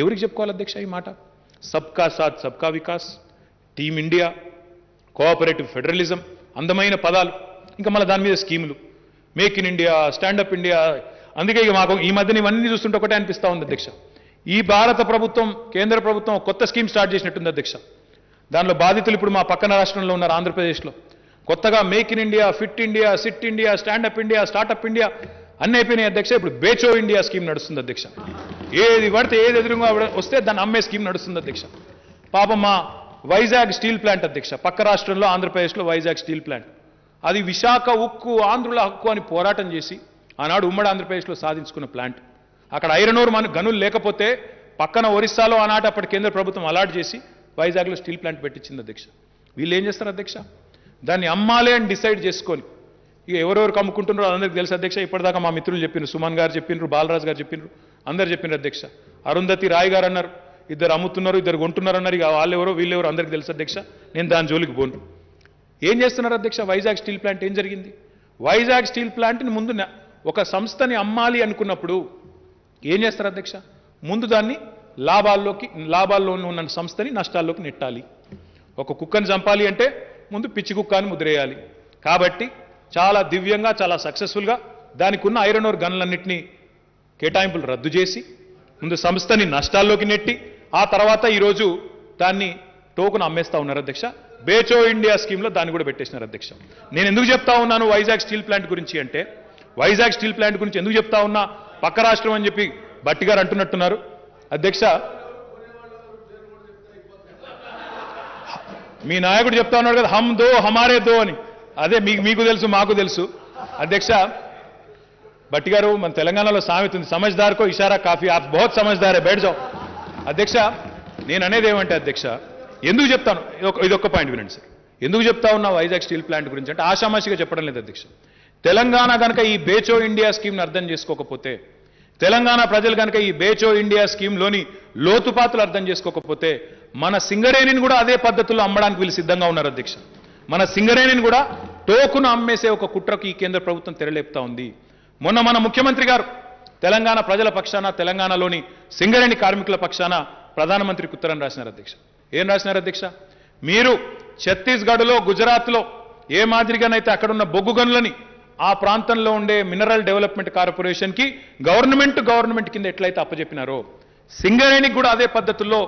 ఎవరికి చెప్పుకోవాలి అధ్యక్ష ఈ మాట? సబ్కా సాత్ సబ్కా వికాస్, టీమ్ ఇండియా, కోఆపరేటివ్ ఫెడరలిజం, అందమైన పదాలు. ఇంకా మళ్ళీ దాని మీద స్కీములు, make in India, stand up India. అందుకే ఇక మాకు ఈ మధ్యన ఇవన్నీ చూస్తుంటే ఒకటే అనిపిస్తూ ఉంది అధ్యక్ష, ఈ భారత ప్రభుత్వం, కేంద్ర ప్రభుత్వం కొత్త స్కీమ్ స్టార్ట్ చేసినట్టుంది అధ్యక్ష. దానిలో బాధితులు ఇప్పుడు మా పక్కన రాష్ట్రంలో ఉన్నారు, ఆంధ్రప్రదేశ్లో. కొత్తగా make in India, fit India, sit India, stand up India, startup India అన్నీ అయిపోయినాయి అధ్యక్ష. ఇప్పుడు బేచో ఇండియా స్కీమ్ నడుస్తుంది అధ్యక్ష. ఏది పడితే ఏది ఎదురుగా వస్తే దాన్ని అమ్మే స్కీమ్ నడుస్తుంది అధ్యక్ష. పాపం మా వైజాగ్ స్టీల్ ప్లాంట్ అధ్యక్ష, పక్క రాష్ట్రంలో ఆంధ్రప్రదేశ్లో వైజాగ్ స్టీల్ ప్లాంట్, అది విశాఖ ఉక్కు, ఆంధ్రుల హక్కు అని పోరాటం చేసి ఆనాడు ఉమ్మడి ఆంధ్రప్రదేశ్లో సాధించుకున్న ప్లాంట్. అక్కడ ఐరన్ ఓర్ గనులు లేకపోతే పక్కన ఒరిస్సాలో ఆనాటి అప్పటి కేంద్ర ప్రభుత్వం అలాట్ చేసి వైజాగ్లో స్టీల్ ప్లాంట్ పెట్టించింది అధ్యక్ష. వీళ్ళు ఏం చేస్తారు అధ్యక్ష? దాన్ని అమ్మాలి అని డిసైడ్ చేసుకొని ఇక ఎవరెవరికి అమ్ముకుంటున్నారో అందరికీ తెలుసు అధ్యక్ష. ఇప్పటిదాకా మా మిత్రులు చెప్పినారు, సుమన్ గారు చెప్పినారు, బాలరాజు గారు చెప్పినారు, అందరు చెప్పినారు అధ్యక్ష. అరుంధతి రాయ్ గారు అన్నారు, ఇద్దరు అమ్ముతున్నారు, ఇద్దరు కొంటున్నారు అన్నారు. ఇక వాళ్ళెవరో వీళ్ళెవరో అందరికీ తెలుసు అధ్యక్ష. నేను దాని జోలికి పోను. ఏం చేస్తున్నారు అధ్యక్ష? వైజాగ్ స్టీల్ ప్లాంట్ ఏం జరిగింది? వైజాగ్ స్టీల్ ప్లాంట్ని ముందు ఒక సంస్థని అమ్మాలి అనుకున్నప్పుడు ఏం చేస్తారు అధ్యక్ష? ముందు దాన్ని లాభాల్లో ఉన్న సంస్థని నష్టాల్లోకి నెట్టాలి. ఒక కుక్కని చంపాలి అంటే ముందు పిచ్చి కుక్కని ముద్రేయాలి. కాబట్టి చాలా దివ్యంగా, చాలా సక్సెస్ఫుల్గా దానికి ఉన్న ఐరన్ ఓర్ గన్లన్నింటినీ కేటాయింపులు రద్దు చేసి ముందు సంస్థని నష్టాల్లోకి నెట్టి ఆ తర్వాత ఈరోజు దాన్ని టోకును అమ్మేస్తా ఉన్నారు అధ్యక్ష. బేచో ఇండియా స్కీమ్లో దాన్ని కూడా పెట్టేసినారు అధ్యక్ష. నేను ఎందుకు చెప్తా ఉన్నాను వైజాగ్ స్టీల్ ప్లాంట్ గురించి అంటే, వైజాగ్ స్టీల్ ప్లాంట్ గురించి ఎందుకు చెప్తా ఉన్నా, పక్క రాష్ట్రం అని చెప్పి భట్టి గారు అంటున్నట్టున్నారు అధ్యక్ష. మీ నాయకుడు చెప్తా ఉన్నాడు కదా, హమ్ దో హమారే దో అని. అదే మీకు తెలుసు, మాకు తెలుసు అధ్యక్ష. భట్టి గారు, మన తెలంగాణలో సామెత ఉంది, సమజ్దార్ కో ఇషారా కాఫీ, ఆప్ బహుత్ సమజ్దారే బయట జాओ. అధ్యక్ష, నేను అనేది ఏమంటే అధ్యక్ష, ఎందుకు చెప్తాను, ఇదొక్క పాయింట్ వినండి సార్. ఎందుకు చెప్తా ఉన్నా వైజాగ్ స్టీల్ ప్లాంట్ గురించి అంటే ఆషామాషిగా చెప్పడం లేదు అధ్యక్ష. తెలంగాణ కనుక ఈ బేచో ఇండియా స్కీమ్ని అర్థం చేసుకోకపోతే, తెలంగాణ ప్రజలు కనుక ఈ బేచో ఇండియా స్కీమ్లోని లోతుపాతులు అర్థం చేసుకోకపోతే మన సింగరేణిని కూడా అదే పద్ధతుల్లో అమ్మడానికి వీళ్ళు సిద్ధంగా ఉన్నారు అధ్యక్ష. మన సింగరేణిని కూడా టోకును అమ్మేసే ఒక కుట్రకు ఈ కేంద్ర ప్రభుత్వం తెరలేపుతా ఉంది. మొన్న మన ముఖ్యమంత్రి గారు తెలంగాణ ప్రజల పక్షాన, తెలంగాణలోని సింగరేణి కార్మికుల పక్షాన ప్రధానమంత్రికి ఉత్తరం రాసినారు అధ్యక్ష. ఏం రాసినారు అధ్యక్ష? మీరు ఛత్తీస్గఢ్లో, గుజరాత్లో ఏ మాదిరిగానైతే అక్కడున్న బొగ్గు గనులని ఆ ప్రాంతంలో ఉండే మినరల్ డెవలప్మెంట్ కార్పొరేషన్కి గవర్నమెంట్ కింద ఎట్లయితే అప్పచెప్పినారో, సింగరేణికి కూడా అదే పద్ధతుల్లో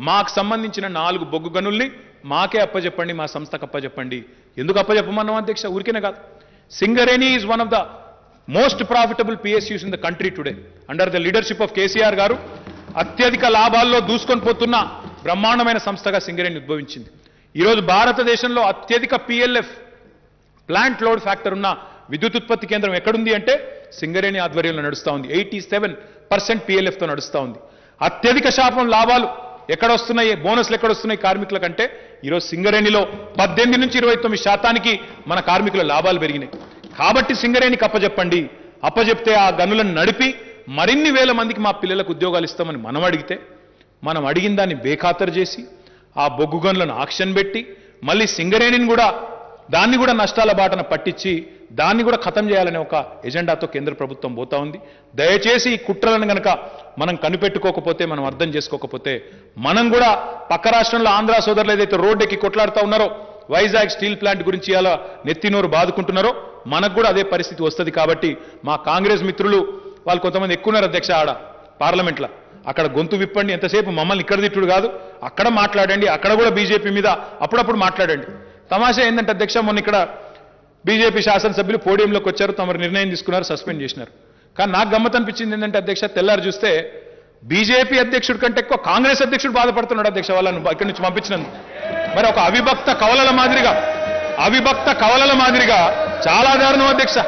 మాకు సంబంధించిన 4 బొగ్గు గనుల్ని మాకే అప్పచెప్పండి, మా సంస్థకు అప్పచెప్పండి. ఎందుకు అప్పచెప్పమన్నాం అధ్యక్ష? ఊరికేనే కాదు. Singareni is one of the most profitable PSUs in the country today under the leadership of KCR గారు. అత్యధిక లాభాల్లో దూసుకొని పోతున్న బ్రహ్మాండమైన సంస్థగా సింగరేణి ఉద్భవించింది. ఈరోజు భారతదేశంలో అత్యధిక పిఎల్ఎఫ్, ప్లాంట్ లోడ్ ఫ్యాక్టర్ ఉన్న విద్యుత్ ఉత్పత్తి కేంద్రం ఎక్కడుంది అంటే సింగరేణి ఆధ్వర్యంలో నడుస్తూ ఉంది. 87% పిఎల్ఎఫ్తో నడుస్తూ ఉంది. అత్యధిక శాతం లాభాలు ఎక్కడ వస్తున్నాయి, బోనస్లు ఎక్కడ వస్తున్నాయి కార్మికుల కంటే ఈరోజు సింగరేణిలో 18 నుంచి 29% మన కార్మికుల లాభాలు పెరిగినాయి. కాబట్టి సింగరేణికి అప్పచెప్పండి, అప్పచెప్తే ఆ గనులను నడిపి మరిన్ని వేల మందికి మా పిల్లలకు ఉద్యోగాలు ఇస్తామని మనం అడిగితే, మనం అడిగిన దాన్ని బేఖాతరు చేసి ఆ బొగ్గు గనులను ఆక్షన్ పెట్టి మళ్ళీ సింగరేణిని కూడా దాన్ని కూడా నష్టాల బాటన పట్టించి దాన్ని కూడా ఖతం చేయాలనే ఒక ఎజెండాతో కేంద్ర ప్రభుత్వం పోతా ఉంది. దయచేసి ఈ కుట్రలను గనక మనం కనిపెట్టుకోకపోతే, మనం అర్థం చేసుకోకపోతే, మనం కూడా పక్క రాష్ట్రంలో ఆంధ్ర సోదరులు ఏదైతే రోడ్డెక్కి కొట్లాడుతూ ఉన్నారో వైజాగ్ స్టీల్ ప్లాంట్ గురించి అలా నెత్తినోరు బాదుకుంటున్నారో మనకు కూడా అదే పరిస్థితి వస్తుంది. కాబట్టి మా కాంగ్రెస్ మిత్రులు వాళ్ళు కొంతమంది ఎక్కున్నారు అధ్యక్ష ఆడ పార్లమెంట్లో, అక్కడ గొంతు విప్పండి. ఎంతసేపు మమ్మల్ని ఇక్కడ తిట్టుడు కాదు, అక్కడ మాట్లాడండి, అక్కడ కూడా బీజేపీ మీద అప్పుడప్పుడు మాట్లాడండి. తమాషా ఏంటంటే అధ్యక్ష, మొన్న ఇక్కడ బీజేపీ శాసనసభ్యులు పోడియంలోకి వచ్చారు, తమరు నిర్ణయం తీసుకున్నారు, సస్పెండ్ చేసినారు. కానీ నాకు గమ్మత్ అనిపించింది ఏంటంటే అధ్యక్ష, తెల్లారు చూస్తే బీజేపీ అధ్యక్షుడి కంటే ఎక్కువ కాంగ్రెస్ అధ్యక్షుడు బాధపడుతున్నాడు అధ్యక్ష వాళ్ళను ఇక్కడి నుంచి పంపించినందుకు. మరి ఒక అవిభక్త కవలల మాదిరిగా చాలా దారుణం అధ్యక్ష.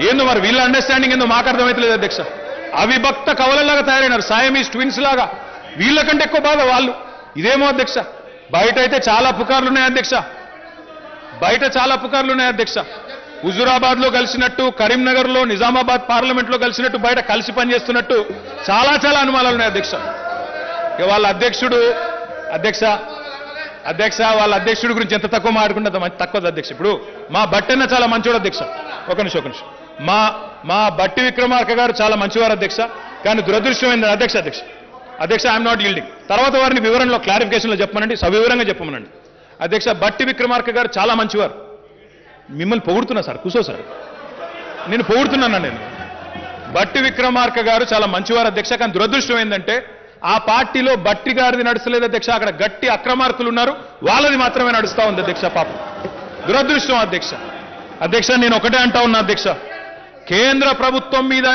ఏందో మరి వీళ్ళ అండర్స్టాండింగ్ ఏందో మాకు అర్థమైతలేదు అధ్యక్ష. అవిభక్త కవలలాగా తయారైనారు, సాయమీస్ ట్విన్స్ లాగా. వీళ్ళకంటే ఎక్కువ బాధ వాళ్ళు. ఇదేమో అధ్యక్ష, బయట అయితే చాలా పుకార్లు ఉన్నాయి అధ్యక్ష, హుజురాబాద్లో కలిసినట్టు, కరీంనగర్లో, నిజామాబాద్ పార్లమెంట్లో కలిసినట్టు, బయట కలిసి పనిచేస్తున్నట్టు చాలా అనుమానాలు ఉన్నాయి అధ్యక్ష. వాళ్ళ వాళ్ళ అధ్యక్షుడి గురించి ఎంత తక్కువ మాట్లాడుకుంటే అంత తక్కువ అధ్యక్ష. ఇప్పుడు మా బట్టన్న చాలా మంచివాడు అధ్యక్ష. ఒక నిమిషం. మా బట్టి విక్రమార్క గారు చాలా మంచివారు అధ్యక్ష. కానీ దురదృష్టం ఏంటంటే అధ్యక్ష ఐఎమ్ నాట్ ఈల్డింగ్. తర్వాత వారిని వివరణలో క్లారిఫికేషన్లో చెప్పమనండి, సవివరంగా చెప్పమనండి. అధ్యక్ష బట్టి విక్రమార్క గారు చాలా మంచివారు. మిమ్మల్ని పొగుడుతున్నా సార్, కూర్చో సార్, నేను పొగుడుతున్నాను. నేను బట్టి విక్రమార్క గారు చాలా మంచివారు అధ్యక్ష. కానీ దురదృష్టం ఏంటంటే ఆ పార్టీలో బట్టి గారిది నడుస్తలేదు అధ్యక్ష. అక్కడ గట్టి అక్రమార్కులు ఉన్నారు, వాళ్ళది మాత్రమే నడుస్తూ ఉంది అధ్యక్ష. పాపం దురదృష్టం అధ్యక్ష. అధ్యక్ష నేను ఒకటే అంటా ఉన్నా అధ్యక్ష, కేంద్ర ప్రభుత్వం మీద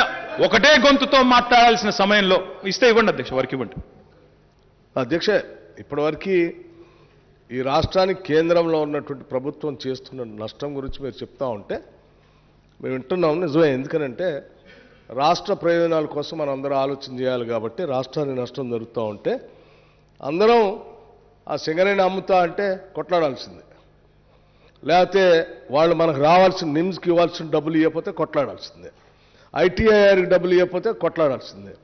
ఒకటే గొంతుతో మాట్లాడాల్సిన సమయంలో ఇస్తే ఇవ్వండి అధ్యక్ష, వారికి ఇవ్వండి. అధ్యక్ష ఇప్పటివరకు ఈ రాష్ట్రానికి కేంద్రంలో ఉన్నటువంటి ప్రభుత్వం చేస్తున్న నష్టం గురించి మీరు చెప్తా ఉంటే మేము వింటున్నాం. నిజమే, ఎందుకనంటే రాష్ట్ర ప్రయోజనాల కోసం మనం అందరూ ఆలోచన చేయాలి కాబట్టి రాష్ట్రానికి నష్టం జరుగుతూ ఉంటే అందరం ఆ సింగరేణి అమ్ముతా అంటే కొట్లాడాల్సిందే, లేకపోతే వాళ్ళు మనకు రావాల్సిన నిమ్స్కి ఇవ్వాల్సిన డబ్బులు ఇవ్వకపోతే కొట్లాడాల్సిందే, ఐటీఐఆర్కి డబ్బులు ఇవ్వకపోతే కొట్లాడాల్సిందే,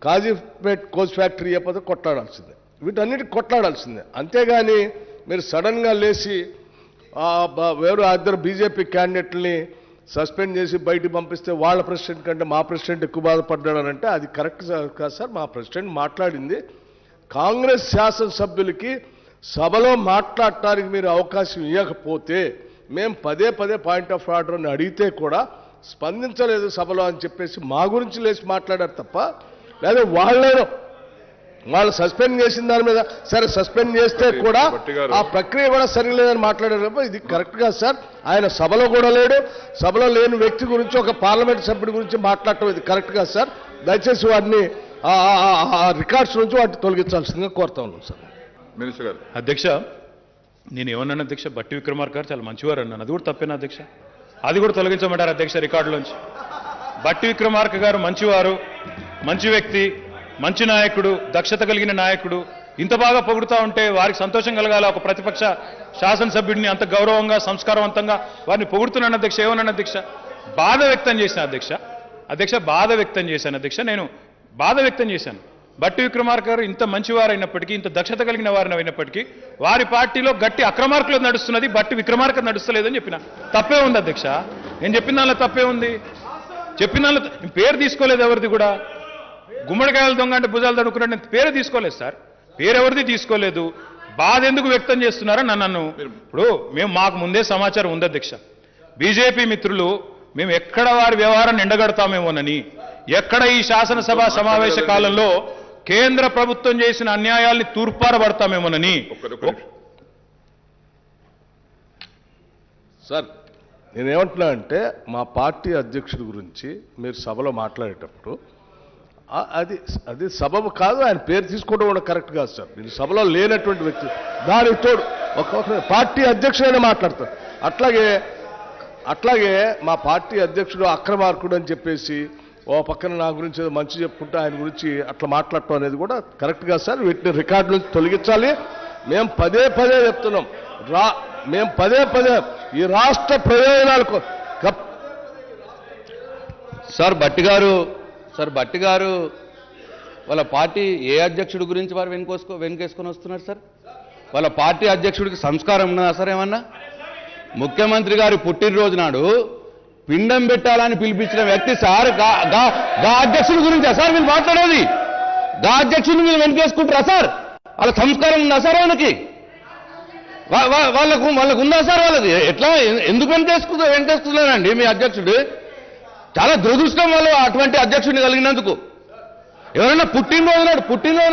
కాజీపేట్ కోచ్ ఫ్యాక్టరీ ఇవ్వకపోతే కొట్లాడాల్సిందే, వీటన్నిటికి కొట్లాడాల్సిందే. అంతేగాని మీరు సడన్గా లేచి వేరు ఇద్దరు బీజేపీ క్యాండిడేట్ని సస్పెండ్ చేసి బయటికి పంపిస్తే వాళ్ళ ప్రెసిడెంట్ కంటే మా ప్రెసిడెంట్ ఎక్కువ బాధపడ్డాడనంటే అది కరెక్ట్ కాదు సార్. మా ప్రెసిడెంట్ మాట్లాడింది కాంగ్రెస్ శాసనసభ్యులకి సభలో మాట్లాడటానికి మీరు అవకాశం ఇవ్వకపోతే మేము పదే పదే పాయింట్ ఆఫ్ ఆర్డర్ అని అడిగితే కూడా స్పందించలేదు సభలో అని చెప్పేసి మా గురించి లేచి మాట్లాడారు తప్ప, లేదా వాళ్ళు సస్పెండ్ చేసిన దాని మీద సరే సస్పెండ్ చేస్తే కూడా ఆ ప్రక్రియ కూడా సరిలేదని మాట్లాడారు తప్ప ఇది కరెక్ట్ కాదు సార్. ఆయన సభలో కూడా లేడు, సభలో లేని వ్యక్తి గురించి ఒక పార్లమెంట్ సభ్యుడి గురించి మాట్లాడటం ఇది కరెక్ట్ కాదు సార్. దయచేసి వాటిని రికార్డ్స్ నుంచి వాటిని తొలగించాల్సిందిగా కోరుతా ఉన్నాం సార్. మినిస్టర్ గారు. అధ్యక్ష నేను ఏమన్నాను అధ్యక్ష, బట్టి విక్రమార్క గారు చాలా మంచివారు అన్నాను, అది కూడా తప్పేనా అధ్యక్ష? అది కూడా తొలగించమంటారు అధ్యక్ష రికార్డులోంచి? బట్టి విక్రమార్క గారు మంచివారు, మంచి వ్యక్తి, మంచి నాయకుడు, దక్షత కలిగిన నాయకుడు. ఇంత బాగా పొగుడుతూ ఉంటే వారికి సంతోషం కలగాల. ఒక ప్రతిపక్ష శాసనసభ్యుడిని అంత గౌరవంగా సంస్కారవంతంగా వారిని పొగుడుతున్నాను అధ్యక్ష. ఏమన్నాను అధ్యక్ష? బాధ వ్యక్తం చేశాను అధ్యక్ష, బాధ వ్యక్తం చేశాను అధ్యక్ష. నేను బాధ వ్యక్తం చేశాను. బట్టి విక్రమార్క గారు ఇంత మంచివారైనప్పటికీ, ఇంత దక్షత కలిగిన వారిని అయినప్పటికీ వారి పార్టీలో గట్టి అక్రమార్కులు నడుస్తున్నది, బట్టి విక్రమార్క నడుస్తలేదని చెప్పిన. తప్పే ఉంది అధ్యక్ష, నేను చెప్పిన దానిలో తప్పే ఉంది. చెప్పిన దానిలో పేరు తీసుకోలేదు ఎవరిది కూడా. గుమ్మడికాయలు దొంగ అంటే భుజాలు తడుకున్నాడు, నేను పేరు తీసుకోలేదు సార్, పేరు ఎవరిది తీసుకోలేదు. బాధ ఎందుకు వ్యక్తం చేస్తున్నారని నన్ను ఇప్పుడు మాకు ముందే సమాచారం ఉంది అధ్యక్ష. బీజేపీ మిత్రులు మేము ఎక్కడ వారి వ్యవహారాన్ని ఎండగడతామేమోనని, ఎక్కడ ఈ శాసనసభ సమావేశ కాలంలో కేంద్ర ప్రభుత్వం చేసిన అన్యాయాల్ని తూర్పారబడతామేమోనని. సార్ నేనేమంటున్నా అంటే మా పార్టీ అధ్యక్షుడి గురించి మీరు సభలో మాట్లాడేటప్పుడు అది సబబు కాదు, ఆయన పేరు తీసుకోవడం కూడా కరెక్ట్ కాదు సార్. నేను సభలో లేనటువంటి వ్యక్తి, దానికి తోడు ఒక పార్టీ అధ్యక్షుడైనా మాట్లాడతారు. అట్లాగే మా పార్టీ అధ్యక్షుడు అక్రమార్కుడు అని చెప్పేసి ఓ పక్కన నా గురించి ఏదో మంచి చెప్పుకుంటే ఆయన గురించి అట్లా మాట్లాడటం అనేది కూడా కరెక్ట్ కాదు సార్. వీటిని రికార్డు నుంచి తొలగించాలి. మేము పదే పదే చెప్తున్నాం, మేము పదే పదే ఈ రాష్ట్ర ప్రయోజనాలకు సార్ బట్టి గారు వాళ్ళ పార్టీ ఏ అధ్యక్షుడి గురించి వారు వెనుకేసుకొని వస్తున్నారు సార్? వాళ్ళ పార్టీ అధ్యక్షుడికి సంస్కారం ఉన్నదా సార్ ఏమన్నా? ముఖ్యమంత్రి గారి పుట్టినరోజు నాడు పిండం పెట్టాలని పిలిపించిన వ్యక్తి సార్ గా అధ్యక్షుడి గురించా సార్ మీరు మాట్లాడేది? గా అధ్యక్షుడిని మీరు వెనుకేసుకుంటారా సార్? వాళ్ళ సంస్కారం ఉందా సార్ ఆయనకి? వాళ్ళకు ఉందా సార్? వాళ్ళకి ఎట్లా ఎందుకు వెనుకేసుకున్నారండి మీ అధ్యక్షుడు? చాలా దురదృష్టం వాళ్ళు అటువంటి అధ్యక్షుడిని కలిగినందుకు. ఎవరైనా పుట్టినరోజు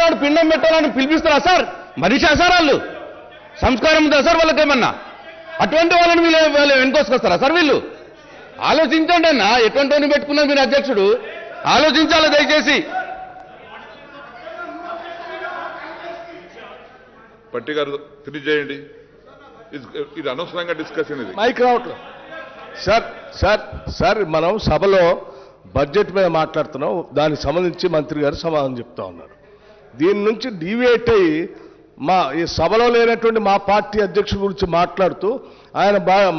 నాడు పిండం పెట్టాలని పిలిపిస్తారా సార్? మనిషా సార్ వాళ్ళు? సంస్కారం ఉందా సార్ వాళ్ళకేమన్నా? అటువంటి వాళ్ళని వీళ్ళు వెనుకొసుకొస్తారా సార్ వీళ్ళు? ఆలోచించండి అన్న, ఎటువంటి పెట్టుకున్నారు మీరు అధ్యక్షుడు? ఆలోచించాలి దయచేసి. పట్టి గారు ఫినిష్ చేయండి, ఇది అనవసరంగా డిస్కషన్. ఇది మైక్ రావట్లేదు సార్. మనం సభలో బడ్జెట్ మీద మాట్లాడుతున్నాం, దానికి సంబంధించి మంత్రి గారు సమాధానం చెప్తా ఉన్నారు. దీని నుంచి డీవియేట్ అయ్యి ఈ సభలో లేనటువంటి మా పార్టీ అధ్యక్షుడి గురించి మాట్లాడుతూ ఆయన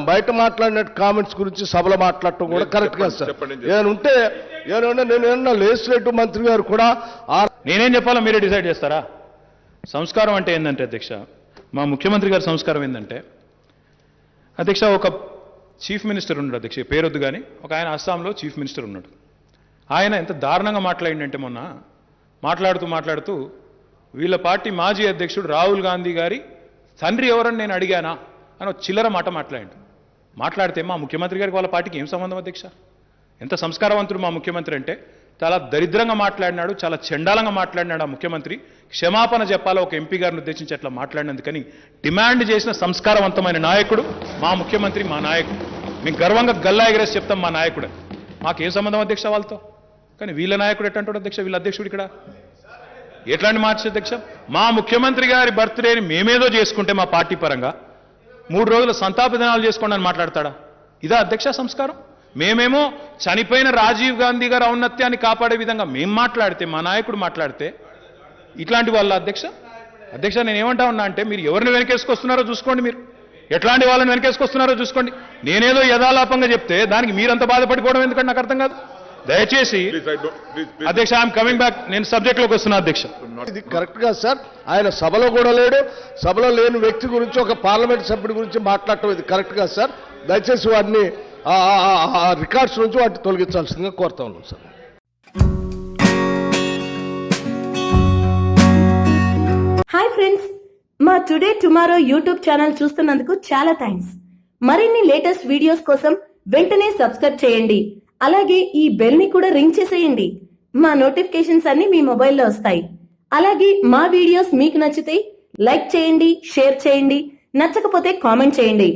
బయట మాట్లాడినట్టు కామెంట్స్ గురించి సభలో మాట్లాడటం కూడా కరెక్ట్ కాదు సార్. ఏమన్నా లెజిస్లేటివ్ మంత్రి గారు కూడా నేనేం చెప్పాలో మీరే డిసైడ్ చేస్తారా? సంస్కారం అంటే ఏంటంటే అధ్యక్ష, మా ముఖ్యమంత్రి గారి సంస్కారం ఏంటంటే అధ్యక్ష, ఒక చీఫ్ మినిస్టర్ ఉన్నాడు అధ్యక్ష, పేరొద్దు కానీ ఒక ఆయన అస్సాంలో చీఫ్ మినిస్టర్ ఉన్నాడు. ఆయన ఎంత దారుణంగా మాట్లాడిందంటే మొన్న మాట్లాడుతూ వీళ్ళ పార్టీ మాజీ అధ్యక్షుడు రాహుల్ గాంధీ గారి తండ్రి ఎవరని నేను అడిగానా అని ఒక చిల్లర మాట మాట్లాడితే మా ముఖ్యమంత్రి గారికి వాళ్ళ పార్టీకి ఏం సంబంధం అధ్యక్ష? ఎంత సంస్కారవంతుడు మా ముఖ్యమంత్రి అంటే చాలా దరిద్రంగా మాట్లాడినాడు, చాలా చండాలంగా మాట్లాడినాడు ఆ ముఖ్యమంత్రి. క్షమాపణ చెప్పాలో ఒక ఎంపీ గారిని ఉద్దేశించి అట్లా మాట్లాడినందుకని డిమాండ్ చేసిన సంస్కారవంతమైన నాయకుడు మా ముఖ్యమంత్రి, మా నాయకుడు. మేము గర్వంగా గల్లా ఎగరేసి చెప్తాం మా నాయకుడు. మాకేం సంబంధం అధ్యక్ష వాళ్ళతో? కానీ వీళ్ళ నాయకుడు ఎట్టంటాడు అధ్యక్ష? వీళ్ళ అధ్యక్షుడు ఇక్కడ ఎట్లాంటి మార్చి అధ్యక్ష? మా ముఖ్యమంత్రి గారి బర్త్డేని మేమేదో చేసుకుంటే మా పార్టీ పరంగా 3 రోజుల సంతాప దినాలు చేసుకోండి అని మాట్లాడతాడా? ఇదా అధ్యక్ష సంస్కారం? మేమేమో చనిపోయిన రాజీవ్ గాంధీ గారి ఔన్నత్యాన్ని కాపాడే విధంగా మేము మాట్లాడితే, మా నాయకుడు మాట్లాడితే ఇట్లాంటి వాళ్ళ అధ్యక్ష నేను ఏమంటా ఉన్నా అంటే మీరు ఎవరిని వెనకేసుకొస్తున్నారో చూసుకోండి, మీరు ఎట్లాంటి వాళ్ళని వెనకేసుకొస్తున్నారో చూసుకోండి. నేనేదో యథాలాపంగా చెప్తే దానికి మీరంత బాధపడిపోవడం ఎందుకంటే నాకు అర్థం కాదు. దయచేసి అధ్యక్ష ఐఎమ్ కమింగ్ బ్యాక్, నేను సబ్జెక్ట్లోకి వస్తున్నా అధ్యక్ష. ఇది కరెక్ట్ గా సార్, ఆయన సభలో కూడా లేడు, సభలో లేని వ్యక్తి గురించి ఒక పార్లమెంట్ సభ్యుడి గురించి మాట్లాడటం ఇది కరెక్ట్ గా సార్. దయచేసి వాటిని రికార్డ్స్ నుంచి వాటిని తొలగించాల్సిందిగా కోరుతా ఉన్నాం సార్. హాయ్ ఫ్రెండ్స్, మా టుడే టుమారో యూట్యూబ్ ఛానల్ చూస్తున్నందుకు చాలా థ్యాంక్స్. మరిన్ని లేటెస్ట్ వీడియోస్ కోసం వెంటనే సబ్స్క్రైబ్ చేయండి. అలాగే ఈ బెల్ ని కూడా రింగ్ చేసేయండి. మా నోటిఫికేషన్స్ అన్ని మీ మొబైల్లో వస్తాయి. అలాగే మా వీడియోస్ మీకు నచ్చితే లైక్ చేయండి, షేర్ చేయండి, నచ్చకపోతే కామెంట్ చేయండి.